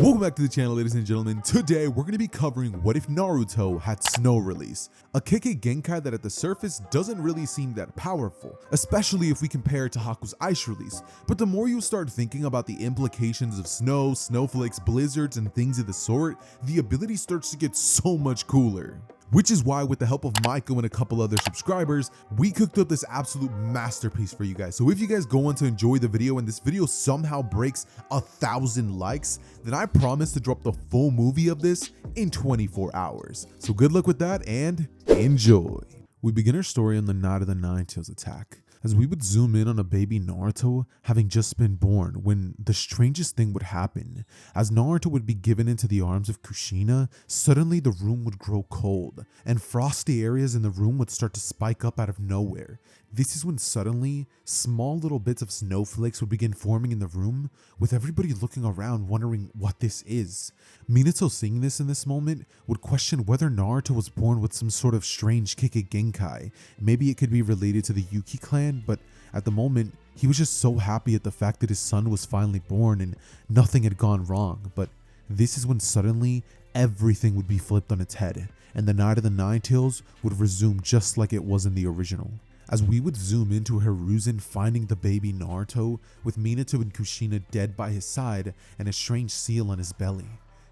Welcome back to the channel, ladies and gentlemen. Today we're going to be covering what if Naruto had snow release, a Kekkei Genkai that at the surface doesn't really seem that powerful, especially if we compare it to Haku's ice release. But the more you start thinking about the implications of snow, snowflakes, blizzards, and things of the sort, the ability starts to get so much cooler. Which is why, with the help of Maiko and a couple other subscribers, we cooked up this absolute masterpiece for you guys. So if you guys go on to enjoy the video and this video somehow breaks 1,000 likes, then I promise to drop the full movie of this in 24 hours. So good luck with that and enjoy. We begin our story on the night of the Nine-Tails attack, as we would zoom in on a baby Naruto having just been born when the strangest thing would happen. As Naruto would be given into the arms of Kushina, suddenly the room would grow cold, and frosty areas in the room would start to spike up out of nowhere. This is when suddenly, small little bits of snowflakes would begin forming in the room, with everybody looking around wondering what this is. Minato, seeing this in this moment, would question whether Naruto was born with some sort of strange Kekkei Genkai. Maybe it could be related to the Yuki clan, but at the moment, he was just so happy at the fact that his son was finally born and nothing had gone wrong. But this is when suddenly, everything would be flipped on its head, and the Night of the Nine-Tails would resume just like it was in the original. As we would zoom into Hiruzen finding the baby Naruto, with Minato and Kushina dead by his side and a strange seal on his belly.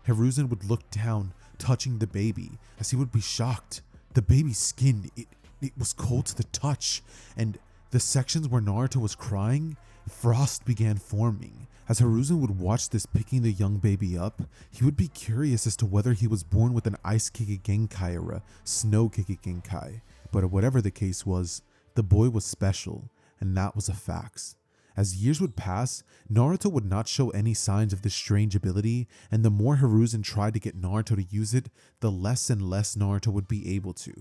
Hiruzen would look down, touching the baby, as he would be shocked. The baby's skin, it was cold to the touch, and the sections where Naruto was crying, frost began forming. As Hiruzen would watch this picking the young baby up, he would be curious as to whether he was born with an ice Kekkei Genkai or a snow Kekkei Genkai. But whatever the case was, the boy was special, and that was a fact. As years would pass, Naruto would not show any signs of this strange ability, and the more Hiruzen tried to get Naruto to use it, the less and less Naruto would be able to.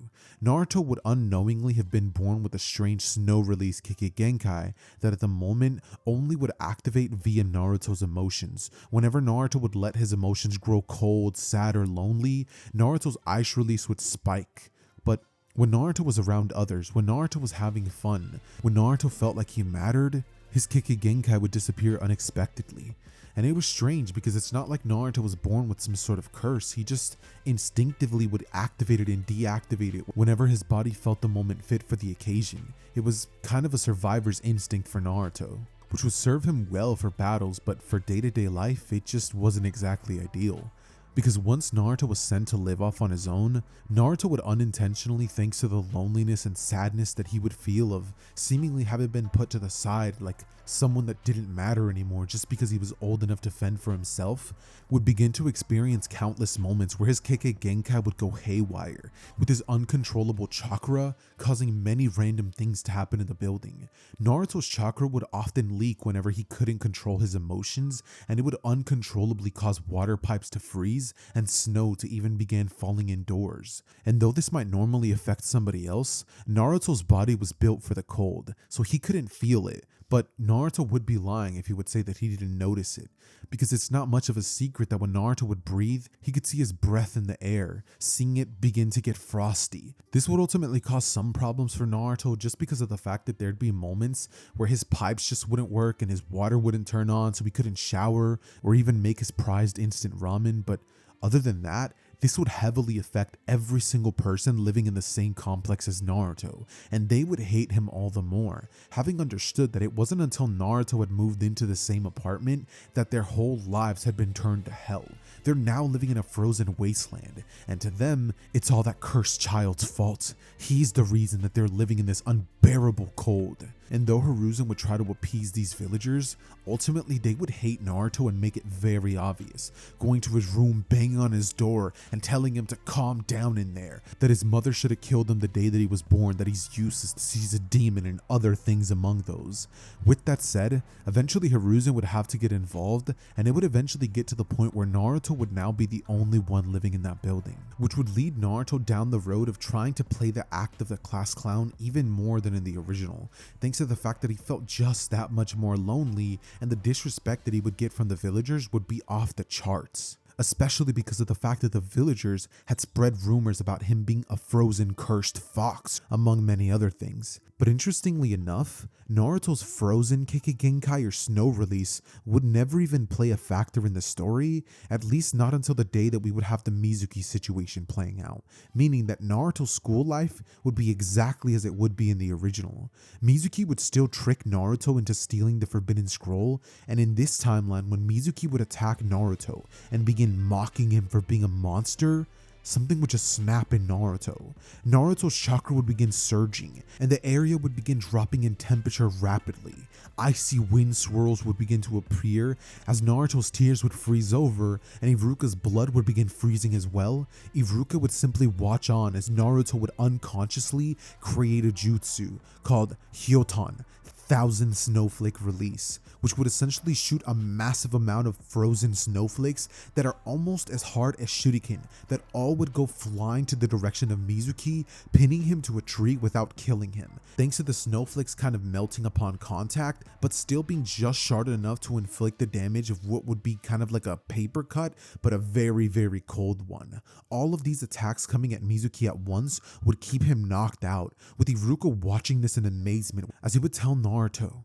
Naruto would unknowingly have been born with a strange snow release Kekkei Genkai that at the moment only would activate via Naruto's emotions. Whenever Naruto would let his emotions grow cold, sad, or lonely, Naruto's ice release would spike. But when Naruto was around others, when Naruto was having fun, when Naruto felt like he mattered, his Kekkei Genkai would disappear unexpectedly. And it was strange because it's not like Naruto was born with some sort of curse. He just instinctively would activate it and deactivate it whenever his body felt the moment fit for the occasion. It was kind of a survivor's instinct for Naruto, which would serve him well for battles, but for day-to-day life, it just wasn't exactly ideal. Because once Naruto was sent to live off on his own, Naruto would unintentionally, thanks to the loneliness and sadness that he would feel of seemingly having been put to the side like someone that didn't matter anymore just because he was old enough to fend for himself, would begin to experience countless moments where his Kekkei Genkai would go haywire, with his uncontrollable chakra causing many random things to happen in the building. Naruto's chakra would often leak whenever he couldn't control his emotions, and it would uncontrollably cause water pipes to freeze and snow to even begin falling indoors. And though this might normally affect somebody else, Naruto's body was built for the cold, so he couldn't feel it. But Naruto would be lying if he would say that he didn't notice it, because it's not much of a secret that when Naruto would breathe, he could see his breath in the air, seeing it begin to get frosty. This would ultimately cause some problems for Naruto just because of the fact that there'd be moments where his pipes just wouldn't work and his water wouldn't turn on, so he couldn't shower or even make his prized instant ramen. But other than that, this would heavily affect every single person living in the same complex as Naruto, and they would hate him all the more, having understood that it wasn't until Naruto had moved into the same apartment that their whole lives had been turned to hell. They're now living in a frozen wasteland, and to them, it's all that cursed child's fault. He's the reason that they're living in this unbearable cold. And though Hiruzen would try to appease these villagers, ultimately they would hate Naruto and make it very obvious, going to his room, banging on his door, and telling him to calm down in there, that his mother should have killed him the day that he was born, that he's useless, that he's a demon, and other things among those. With that said, eventually Hiruzen would have to get involved, and it would eventually get to the point where Naruto would now be the only one living in that building, which would lead Naruto down the road of trying to play the act of the class clown even more than in the original, thanks to the fact that he felt just that much more lonely, and the disrespect that he would get from the villagers would be off the charts. Especially because of the fact that the villagers had spread rumors about him being a frozen cursed fox, among many other things. But interestingly enough, Naruto's frozen Kekkei Genkai or snow release would never even play a factor in the story, at least not until the day that we would have the Mizuki situation playing out, meaning that Naruto's school life would be exactly as it would be in the original. Mizuki would still trick Naruto into stealing the Forbidden Scroll, and in this timeline when Mizuki would attack Naruto and begin mocking him for being a monster, something would just snap in Naruto. Naruto's chakra would begin surging, and the area would begin dropping in temperature rapidly. Icy wind swirls would begin to appear as Naruto's tears would freeze over, and Iruka's blood would begin freezing as well. Iruka would simply watch on as Naruto would unconsciously create a jutsu called Hyoton, Thousand Snowflake Release, which would essentially shoot a massive amount of frozen snowflakes that are almost as hard as shuriken, that all would go flying to the direction of Mizuki, pinning him to a tree without killing him, thanks to the snowflakes kind of melting upon contact, but still being just sharded enough to inflict the damage of what would be kind of like a paper cut, but a very, very cold one. All of these attacks coming at Mizuki at once would keep him knocked out, with Iruka watching this in amazement as he would tell Naruto,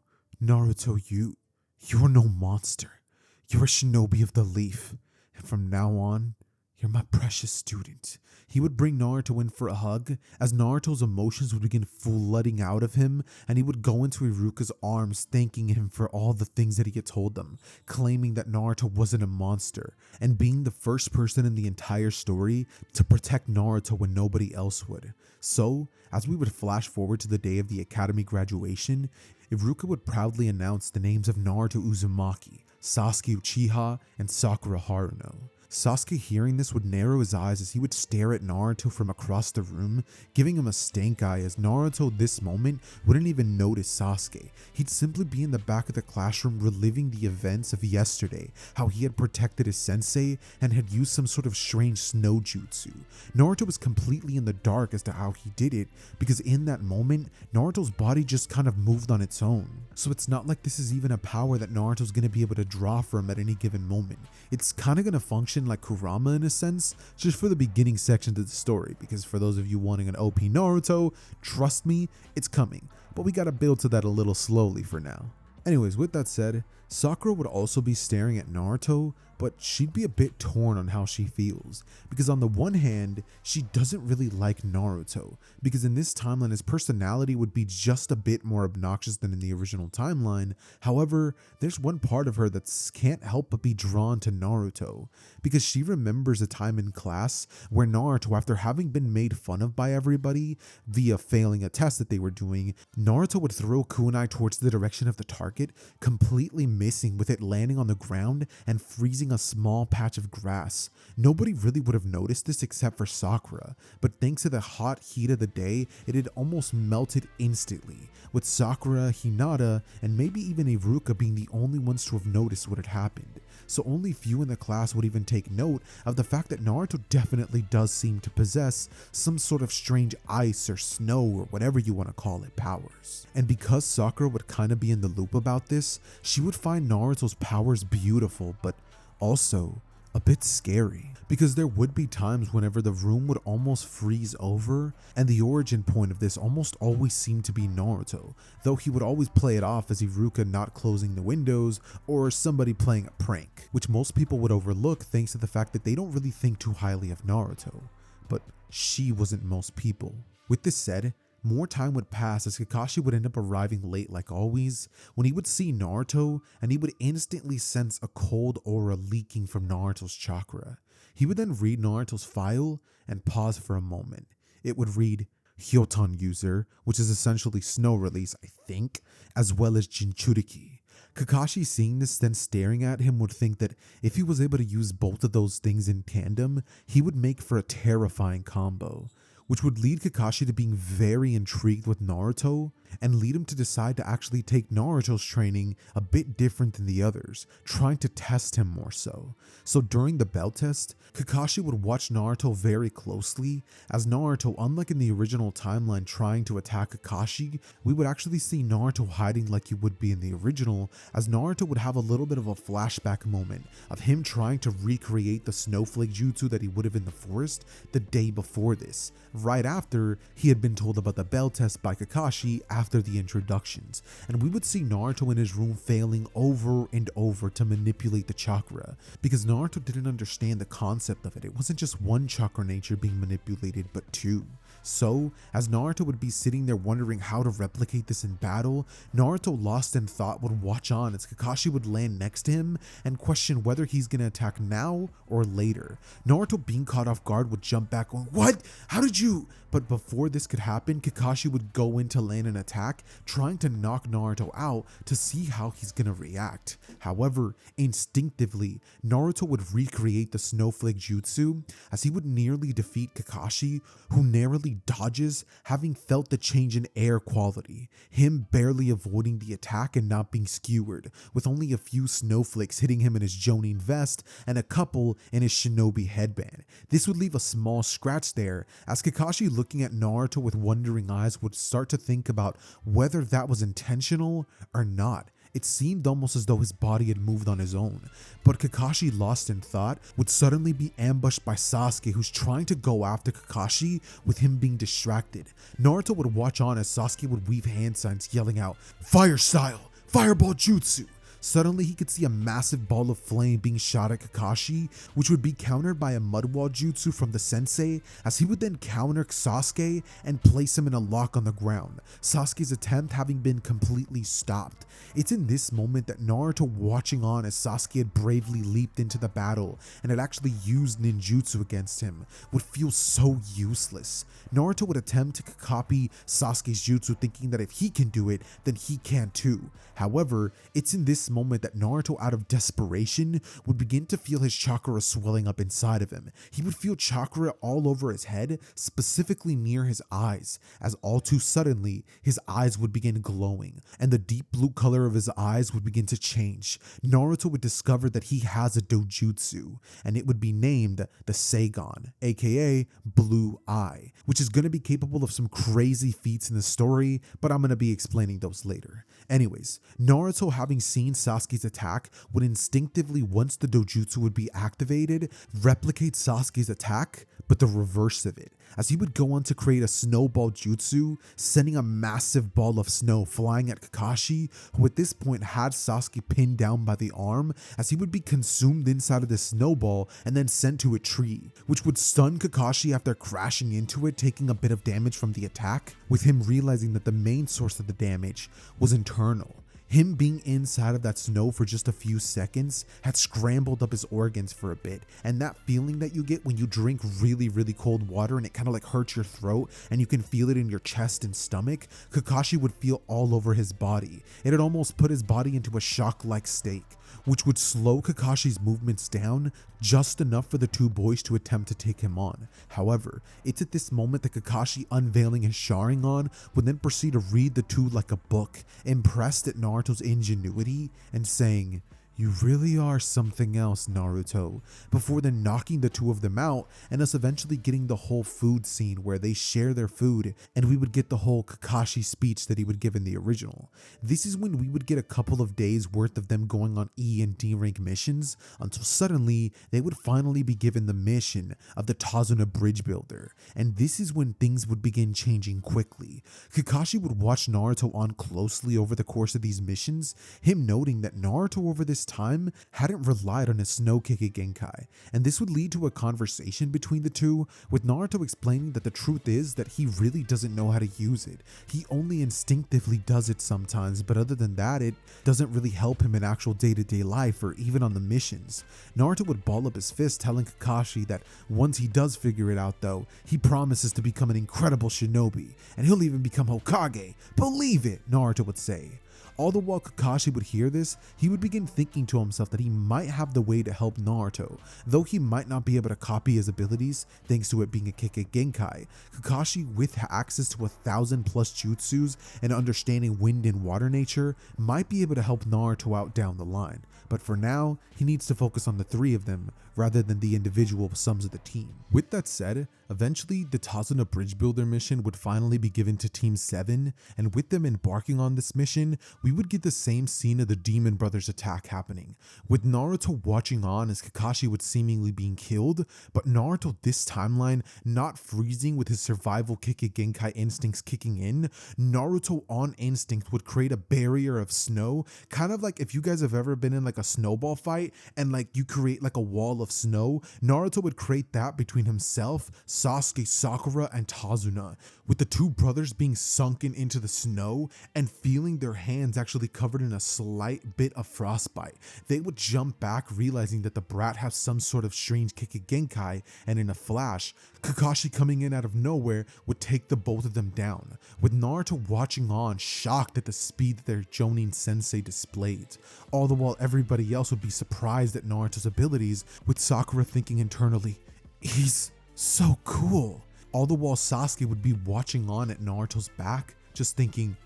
you're no monster. You're a shinobi of the leaf. And from now on, you're my precious student. He would bring Naruto in for a hug as Naruto's emotions would begin flooding out of him, and he would go into Iruka's arms thanking him for all the things that he had told them, claiming that Naruto wasn't a monster, and being the first person in the entire story to protect Naruto when nobody else would. So, as we would flash forward to the day of the academy graduation, Iruka would proudly announce the names of Naruto Uzumaki, Sasuke Uchiha, and Sakura Haruno. Sasuke hearing this would narrow his eyes as he would stare at Naruto from across the room, giving him a stank eye as Naruto this moment wouldn't even notice Sasuke. He'd simply be in the back of the classroom reliving the events of yesterday, how he had protected his sensei and had used some sort of strange snow jutsu. Naruto was completely in the dark as to how he did it, because in that moment, Naruto's body just kind of moved on its own. So it's not like this is even a power that Naruto's going to be able to draw from at any given moment. It's kind of going to function like Kurama in a sense, just for the beginning sections of the story, because for those of you wanting an OP Naruto, trust me, it's coming, but we gotta build to that a little slowly for now. Anyways, with that said, Sakura would also be staring at Naruto, but she'd be a bit torn on how she feels, because on the one hand, she doesn't really like Naruto, because in this timeline his personality would be just a bit more obnoxious than in the original timeline. However, there's one part of her that can't help but be drawn to Naruto, because she remembers a time in class where Naruto, after having been made fun of by everybody via failing a test that they were doing, Naruto would throw kunai towards the direction of the target, completely missing, with it landing on the ground and freezing a small patch of grass. Nobody really would have noticed this except for Sakura, but thanks to the hot heat of the day, it had almost melted instantly, with Sakura, Hinata, and maybe even Iruka being the only ones to have noticed what had happened. So only few in the class would even take note of the fact that Naruto definitely does seem to possess some sort of strange ice or snow or whatever you want to call it powers. And because Sakura would kind of be in the loop about this, she would find Naruto's powers beautiful, but also a bit scary, because there would be times whenever the room would almost freeze over, and the origin point of this almost always seemed to be Naruto, though he would always play it off as Iruka not closing the windows or somebody playing a prank, which most people would overlook thanks to the fact that they don't really think too highly of Naruto, but she wasn't most people. With this said, more time would pass as Kakashi would end up arriving late like always, when he would see Naruto and he would instantly sense a cold aura leaking from Naruto's chakra. He would then read Naruto's file and pause for a moment. It would read Hyoton user, which is essentially snow release, I think, as well as Jinchuriki. Kakashi, seeing this then staring at him, would think that if he was able to use both of those things in tandem, he would make for a terrifying combo, which would lead Kakashi to being very intrigued with Naruto and lead him to decide to actually take Naruto's training a bit different than the others, trying to test him more so. So during the bell test, Kakashi would watch Naruto very closely, as Naruto, unlike in the original timeline trying to attack Kakashi, we would actually see Naruto hiding like he would be in the original, as Naruto would have a little bit of a flashback moment of him trying to recreate the snowflake jutsu that he would have in the forest the day before this, right after he had been told about the bell test by Kakashi after the introductions, and we would see Naruto in his room failing over and over to manipulate the chakra, because Naruto didn't understand the concept of it. It wasn't just one chakra nature being manipulated, but two. So, as Naruto would be sitting there wondering how to replicate this in battle, Naruto, lost in thought, would watch on as Kakashi would land next to him and question whether he's gonna attack now or later. Naruto, being caught off guard, would jump back going, "What? How did you?" But before this could happen, Kakashi would go in to land an attack, trying to knock Naruto out to see how he's gonna react. However, instinctively, Naruto would recreate the snowflake jutsu as he would nearly defeat Kakashi, who narrowly dodges, having felt the change in air quality, him barely avoiding the attack and not being skewered, with only a few snowflakes hitting him in his Jonin vest and a couple in his shinobi headband. This would leave a small scratch there, as Kakashi, looking at Naruto with wondering eyes, would start to think about whether that was intentional or not. It seemed almost as though his body had moved on his own. But Kakashi, lost in thought, would suddenly be ambushed by Sasuke, who's trying to go after Kakashi with him being distracted. Naruto would watch on as Sasuke would weave hand signs, yelling out, "Fire style! Fireball jutsu!" Suddenly, he could see a massive ball of flame being shot at Kakashi, which would be countered by a mud wall jutsu from the sensei, as he would then counter Sasuke and place him in a lock on the ground, Sasuke's attempt having been completely stopped. It's in this moment that Naruto, watching on as Sasuke had bravely leaped into the battle and had actually used ninjutsu against him, would feel so useless. Naruto would attempt to copy Sasuke's jutsu, thinking that if he can do it, then he can too. However, it's in this moment that Naruto, out of desperation, would begin to feel his chakra swelling up inside of him. He would feel chakra all over his head, specifically near his eyes, as all too suddenly, his eyes would begin glowing, and the deep blue color of his eyes would begin to change. Naruto would discover that he has a dojutsu, and it would be named the Seigon, aka Blue Eye, which is going to be capable of some crazy feats in the story, but I'm going to be explaining those later. Anyways, Naruto, having seen Sasuke's attack, would instinctively, once the dojutsu would be activated, replicate Sasuke's attack, but the reverse of it, as he would go on to create a snowball jutsu, sending a massive ball of snow flying at Kakashi, who at this point had Sasuke pinned down by the arm, as he would be consumed inside of the snowball and then sent to a tree, which would stun Kakashi after crashing into it, taking a bit of damage from the attack, with him realizing that the main source of the damage was internal. Him being inside of that snow for just a few seconds had scrambled up his organs for a bit, and that feeling that you get when you drink really cold water and it kind of like hurts your throat and you can feel it in your chest and stomach, Kakashi would feel all over his body. It had almost put his body into a shock-like state, which would slow Kakashi's movements down just enough for the two boys to attempt to take him on. However, it's at this moment that Kakashi, unveiling his Sharingan, would then proceed to read the two like a book, impressed at Naruto's ingenuity and saying, "You really are something else, Naruto," before then knocking the two of them out and us eventually getting the whole food scene where they share their food, and we would get the whole Kakashi speech that he would give in the original. This is when we would get a couple of days worth of them going on E and D rank missions, until suddenly they would finally be given the mission of the Tazuna Bridge Builder, and this is when things would begin changing quickly. Kakashi would watch Naruto on closely over the course of these missions, him noting that Naruto over this time hadn't relied on his Snow Keke Genkai, and this would lead to a conversation between the two, with Naruto explaining that the truth is that he really doesn't know how to use it. He only instinctively does it sometimes, but other than that, it doesn't really help him in actual day-to-day life or even on the missions. Naruto would ball up his fist, telling Kakashi that once he does figure it out though, he promises to become an incredible shinobi, and he'll even become Hokage. Believe it, Naruto would say. All the while Kakashi would hear this, he would begin thinking to himself that he might have the way to help Naruto. Though he might not be able to copy his abilities, thanks to it being a Keke Genkai, Kakashi, with access to 1,000+ jutsus and understanding wind and water nature, might be able to help Naruto out down the line. But for now, he needs to focus on the three of them rather than the individual sums of the team. With that said, eventually the Tazuna Bridge Builder mission would finally be given to Team 7, and with them embarking on this mission, we would get the same scene of the Demon Brothers attack happening, with Naruto watching on as Kakashi would seemingly being killed, but Naruto this timeline not freezing with his survival Kike Genkai instincts kicking in. Naruto on instinct would create a barrier of snow, kind of like if you guys have ever been in like a snowball fight and like you create like a wall of snow. Naruto would create that between himself, Sasuke, Sakura, and Tazuna, with the two brothers being sunken into the snow and feeling their hands actually covered in a slight bit of frostbite. They would jump back, realizing that the brat has some sort of strange Kike Genkai, and in a flash, Kakashi coming in out of nowhere would take the both of them down, with Naruto watching on, shocked at the speed that their Jonin sensei displayed. All the while everybody else would be surprised at Naruto's abilities, with Sakura thinking internally, "He's so cool." All the while Sasuke would be watching on at Naruto's back, just thinking,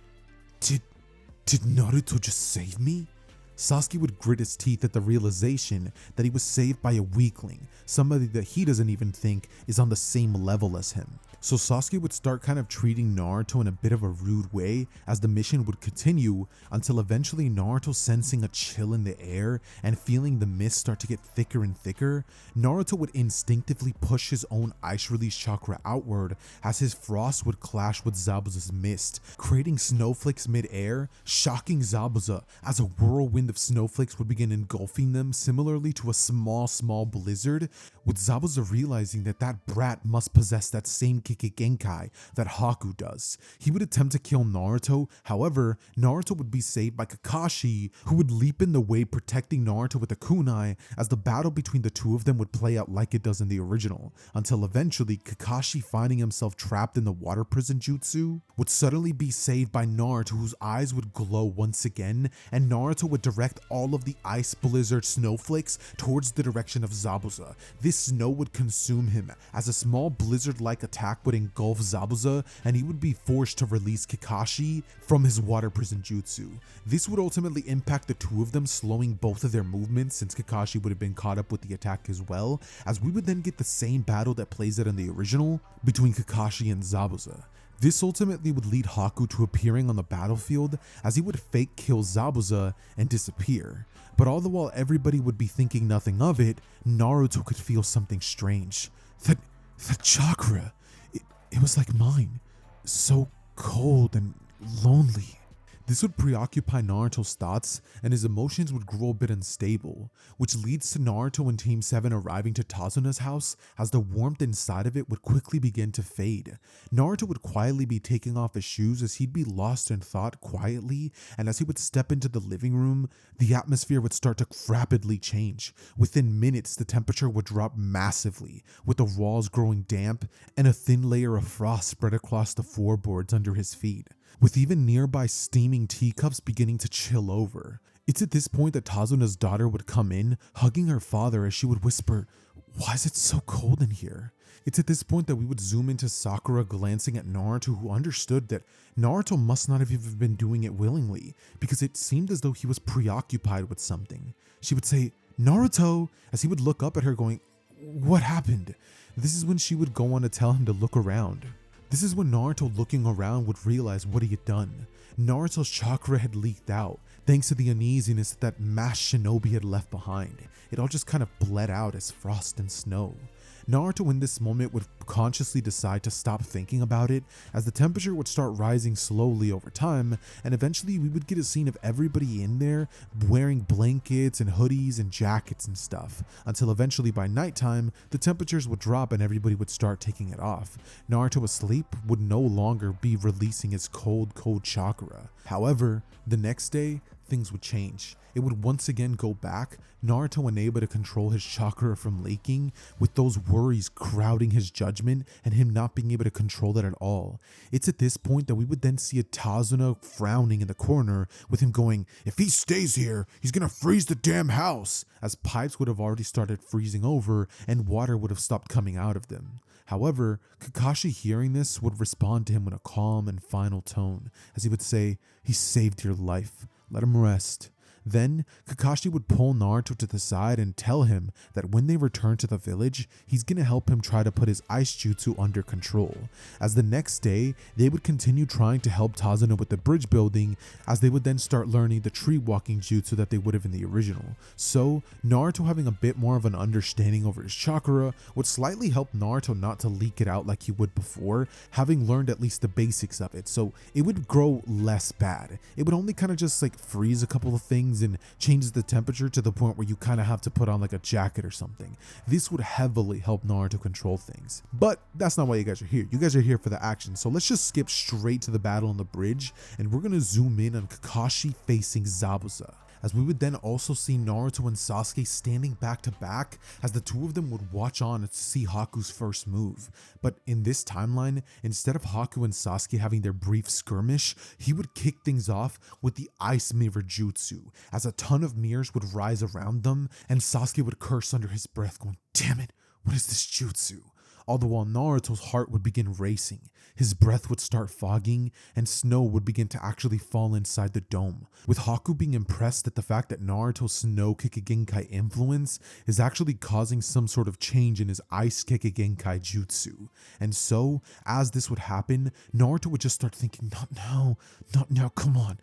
Did Naruto just save me? Sasuke would grit his teeth at the realization that he was saved by a weakling, somebody that he doesn't even think is on the same level as him. So Sasuke would start kind of treating Naruto in a bit of a rude way as the mission would continue, until eventually Naruto, sensing a chill in the air and feeling the mist start to get thicker and thicker, Naruto would instinctively push his own ice release chakra outward as his frost would clash with Zabuza's mist, creating snowflakes mid-air, shocking Zabuza as a whirlwind of snowflakes would begin engulfing them, similarly to a small blizzard, with Zabuza realizing that that brat must possess that same Kike Genkai that Haku does. He would attempt to kill Naruto, however, Naruto would be saved by Kakashi, who would leap in the way, protecting Naruto with a kunai, as the battle between the two of them would play out like it does in the original, until eventually Kakashi, finding himself trapped in the water prison jutsu, would suddenly be saved by Naruto, whose eyes would glow once again, and Naruto would direct all of the ice blizzard snowflakes towards the direction of Zabuza. This snow would consume him, as a small blizzard-like attack would engulf Zabuza, and he would be forced to release Kakashi from his water prison jutsu. This would ultimately impact the two of them, slowing both of their movements, since Kakashi would have been caught up with the attack as well, as we would then get the same battle that plays out in the original between Kakashi and Zabuza. This ultimately would lead Haku to appearing on the battlefield, as he would fake kill Zabuza and disappear. But all the while everybody would be thinking nothing of it, Naruto could feel something strange. That chakra, it was like mine, so cold and lonely. This would preoccupy Naruto's thoughts, and his emotions would grow a bit unstable, which leads to Naruto and Team 7 arriving to Tazuna's house, as the warmth inside of it would quickly begin to fade. Naruto would quietly be taking off his shoes as he'd be lost in thought quietly, and as he would step into the living room, the atmosphere would start to rapidly change. Within minutes, the temperature would drop massively, with the walls growing damp and a thin layer of frost spread across the floorboards under his feet, with even nearby steaming teacups beginning to chill over. It's at this point that Tazuna's daughter would come in, hugging her father as she would whisper, "Why is it so cold in here?" It's at this point that we would zoom into Sakura glancing at Naruto, who understood that Naruto must not have even been doing it willingly, because it seemed as though he was preoccupied with something. She would say, "Naruto," as he would look up at her going, "What happened?" This is when she would go on to tell him to look around. This is when Naruto, looking around, would realize what he had done. Naruto's chakra had leaked out, thanks to the uneasiness that masked shinobi had left behind. It all just kind of bled out as frost and snow. Naruto in this moment would consciously decide to stop thinking about it, as the temperature would start rising slowly over time, and eventually we would get a scene of everybody in there wearing blankets and hoodies and jackets and stuff, until eventually by nighttime the temperatures would drop and everybody would start taking it off. Naruto asleep would no longer be releasing his cold chakra. However, the next day things would change. It would once again go back, Naruto unable to control his chakra from leaking, with those worries crowding his judgment and him not being able to control it at all. It's at this point that we would then see a Tazuna frowning in the corner, with him going, "If he stays here, he's gonna freeze the damn house," as pipes would have already started freezing over and water would have stopped coming out of them. However, Kakashi, hearing this, would respond to him in a calm and final tone, as he would say, "He saved your life. Let him rest." Then Kakashi would pull Naruto to the side and tell him that when they return to the village, he's gonna help him try to put his ice jutsu under control. As the next day, they would continue trying to help Tazuna with the bridge building, as they would then start learning the tree walking jutsu that they would have in the original. So Naruto having a bit more of an understanding over his chakra would slightly help Naruto not to leak it out like he would before, having learned at least the basics of it, so it would grow less bad. It would only kind of just like freeze a couple of things and changes the temperature to the point where you kind of have to put on like a jacket or something. This would heavily help Naruto control things. But that's not why you guys are here. You guys are here for the action, so let's just skip straight to the battle on the bridge, and we're gonna zoom in on Kakashi facing Zabuza, as we would then also see Naruto and Sasuke standing back to back, as the two of them would watch on to see Haku's first move. But in this timeline, instead of Haku and Sasuke having their brief skirmish, he would kick things off with the Ice Mirror Jutsu, as a ton of mirrors would rise around them, and Sasuke would curse under his breath going, "Damn it, what is this jutsu?" All the while Naruto's heart would begin racing, his breath would start fogging, and snow would begin to actually fall inside the dome, with Haku being impressed at the fact that Naruto's Snow Kikagenkai influence is actually causing some sort of change in his Ice Kikagenkai jutsu. And so, as this would happen, Naruto would just start thinking, not now, come on,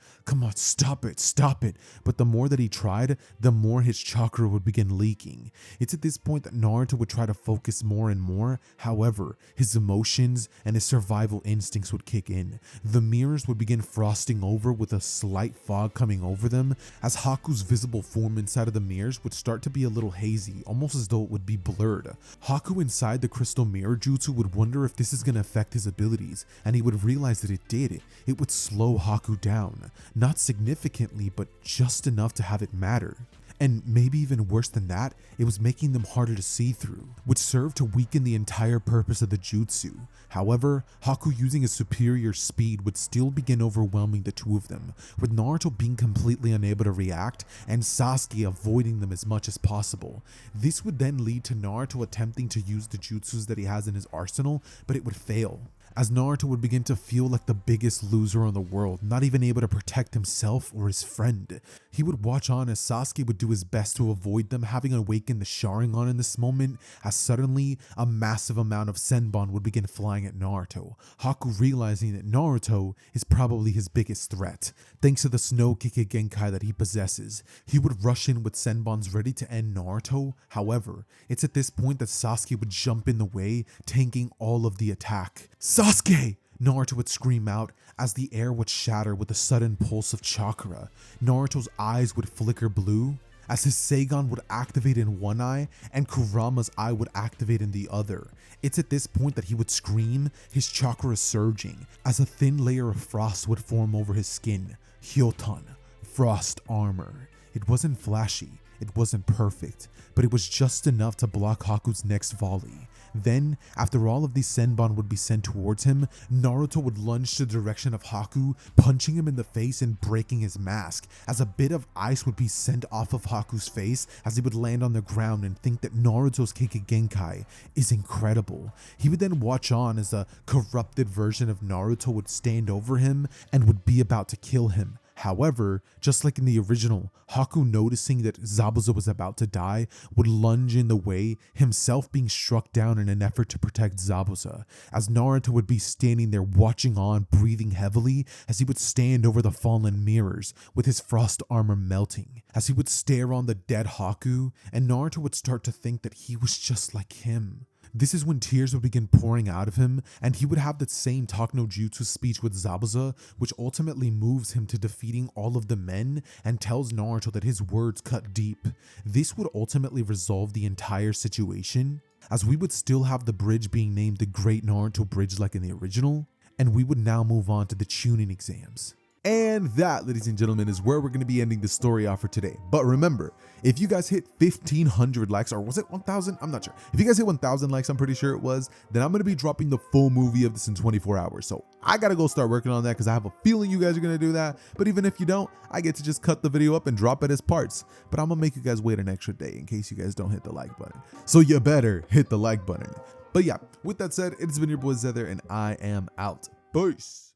stop it. But the more that he tried, the more his chakra would begin leaking. It's at this point that Naruto would try to focus more and more. However, his emotions and his survival instincts would kick in. The mirrors would begin frosting over with a slight fog coming over them, as Haku's visible form inside of the mirrors would start to be a little hazy, almost as though it would be blurred. Haku inside the crystal mirror jutsu would wonder if this is going to affect his abilities, and he would realize that it did. It would slow Haku down, not significantly, but just enough to have it matter. And maybe even worse than that, it was making them harder to see through, which served to weaken the entire purpose of the jutsu. However, Haku using his superior speed would still begin overwhelming the two of them, with Naruto being completely unable to react and Sasuke avoiding them as much as possible. This would then lead to Naruto attempting to use the jutsus that he has in his arsenal, but it would fail, as Naruto would begin to feel like the biggest loser in the world, not even able to protect himself or his friend. He would watch on as Sasuke would do his best to avoid them having awakened the Sharingan in this moment, as suddenly a massive amount of Senbon would begin flying at Naruto, Haku realizing that Naruto is probably his biggest threat. Thanks to the Snow Kikagenkai that he possesses, he would rush in with Senbons ready to end Naruto. However, it's at this point that Sasuke would jump in the way, tanking all of the attack. "Sasuke!" Naruto would scream out, as the air would shatter with a sudden pulse of chakra. Naruto's eyes would flicker blue, as his Seigan would activate in one eye and Kurama's eye would activate in the other. It's at this point that he would scream, his chakra surging, as a thin layer of frost would form over his skin. Hyoton, frost armor. It wasn't flashy, it wasn't perfect, but it was just enough to block Haku's next volley. Then, after all of these Senbon would be sent towards him, Naruto would lunge to the direction of Haku, punching him in the face and breaking his mask, as a bit of ice would be sent off of Haku's face as he would land on the ground and think that Naruto's Kikagenkai is incredible. He would then watch on as a corrupted version of Naruto would stand over him and would be about to kill him. However, just like in the original, Haku, noticing that Zabuza was about to die, would lunge in the way, himself being struck down in an effort to protect Zabuza, as Naruto would be standing there watching on, breathing heavily, as he would stand over the fallen mirrors with his frost armor melting, as he would stare on the dead Haku, and Naruto would start to think that he was just like him. This is when tears would begin pouring out of him, and he would have that same talk no jutsu speech with Zabuza, which ultimately moves him to defeating all of the men and tells Naruto that his words cut deep. This would ultimately resolve the entire situation, as we would still have the bridge being named the Great Naruto Bridge like in the original, and we would now move on to the Chunin exams. And that, ladies and gentlemen, is where we're going to be ending the story off for today. But remember, if you guys hit 1,500 likes, or was it 1,000? I'm not sure. If you guys hit 1,000 likes, I'm pretty sure it was, then I'm going to be dropping the full movie of this in 24 hours. So I got to go start working on that because I have a feeling you guys are going to do that. But even if you don't, I get to just cut the video up and drop it as parts. But I'm going to make you guys wait an extra day in case you guys don't hit the like button. So you better hit the like button. But yeah, with that said, it's been your boy Xehther, and I am out. Peace.